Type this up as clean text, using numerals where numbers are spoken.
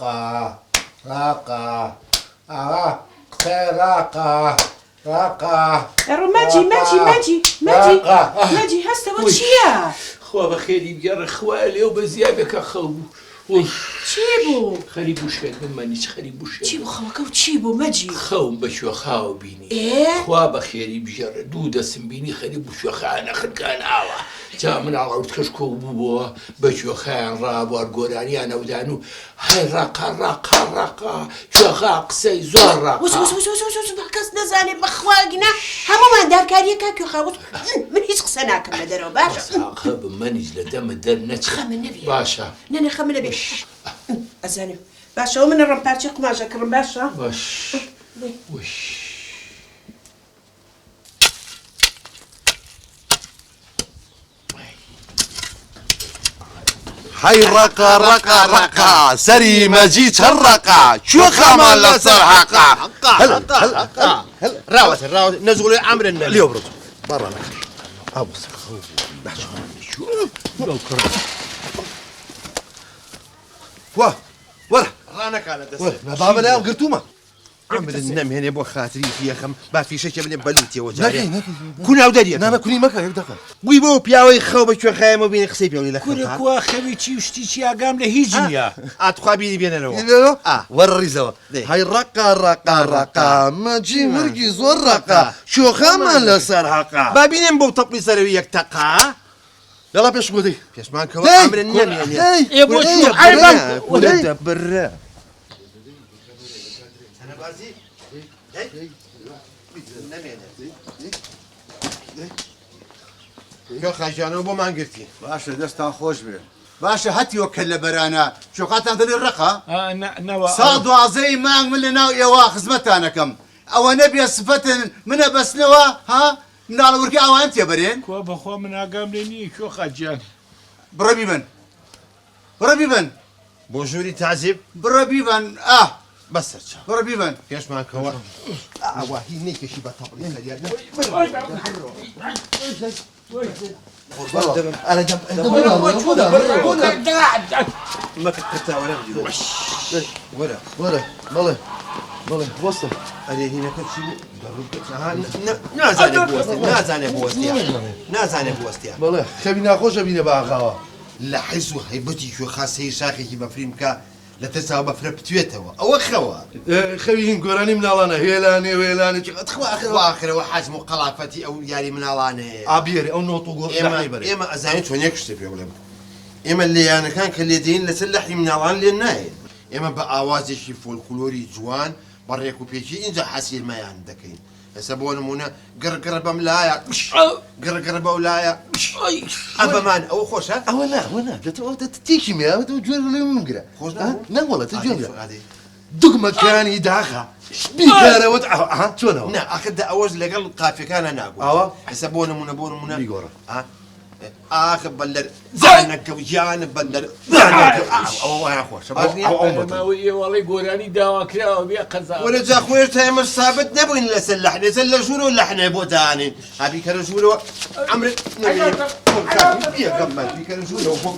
راقة راقة راقة راقة ماجي هسه وشيا خوا بخيري بيار خوالي وبزيابك خو تشيبو خريبو شاد مانيش خريبو شاد تشيبو خوكا وتشيبو ماجي خوم بشو خاو بيني ايه خوا بخيري بيار دودة سنبيني خريبو شو خانا خد كان عوا جا من على وتكشكو بوبو بشو خان راب وارقوراني انا ودانو هاي راقة شو خاق سي زور راقة وش بحكس نزاني بخواقنا همو من دار كاريا كاكيو خاوت من هيش قسناكم لدرو باشا خب منيج لدم الدر نتش خم النبي باشا نانا خم النبي أزاني باشا ومن الرمباتشي قماشة كرم باشا وش هاي رقا سري مجيت الرقا شو خمان للصرحقة هلا راوت نزغلوا عمر النبي اليوم برضو برا لك ابص شو ولا رانا كانت ما بعمل ايه قلتوما عمر النم هنا ابو خاطري في خم ما في شيء من بلوتي وجاري كنا وداري انا كوني مكا يبدأ ويبو بياوي خو بشو خايم وبين خسي بيولي لك كل كوا خويتي وشتيتي اقام لهيجنيا اتخوا بيني بين لو وري زوا هاي رقا مجي مرقز والرقا شو خمان للصرحقة بابين بو طبلي سرويك تقا يلا بيش قودي بيش ما كوا عمر النم يعني يا بو شو عيبك ولا برا انا بازي يا خاجانو بو ما قلتي باشا دستان خوش بي باشا هاتي وكل برانا شو قاتن ذلي الرقة نوا صاد وعزي ما من ناو يوا خزمتانا كم او نبي صفة من بس نوا ها نال وركي او انت يا برين كوا بخوا من اقام لني شو خجان بربيبن بونجوري تعزب بربيبن بس بربيبن كيش معك هو واهي نيك شي بطبلي انا جنب ما كنت ولا والله وصل عليه هنا كل شيء نازاني بوستيا والله خبينا خوش بينا بقى لا حسوا هيبتي شو خاصي شاخي كي بفريمكا لا تسا بفربتويتوا او خوا خوين قراني من الانا هيلاني تخوا اخر وحاج مقلافتي او يعني من الاني عبيري او نوطو اما ازاني شو يكشف يا ولد اما اللي انا كان كليدين لسلحي من الان للناي اما باوازي شي فولكلوري جوان بريكو بيجي انجا حاسيل ما عندكين يسبون منا قرقر بملايا قرقر بولايا ابا مان او خوش ها ولا تيجي ميا وتجور لي منقرا خوش لا والله تجور دق مكاني داخل بيكاره ها شو انا نا اخذ اوز لقل قافي كان انا اقول يسبون منا بيقورا اخذ بلر زانك وجانب بلر زانك او يا خوش ما والله يقولاني داوا كلا وبيا قزا ولا جا خوير تايم الصابت نبغي نسلحني سلشونو لحنا بوتاني ابي كرجولو عمري يا قمل بي كرجولو فوق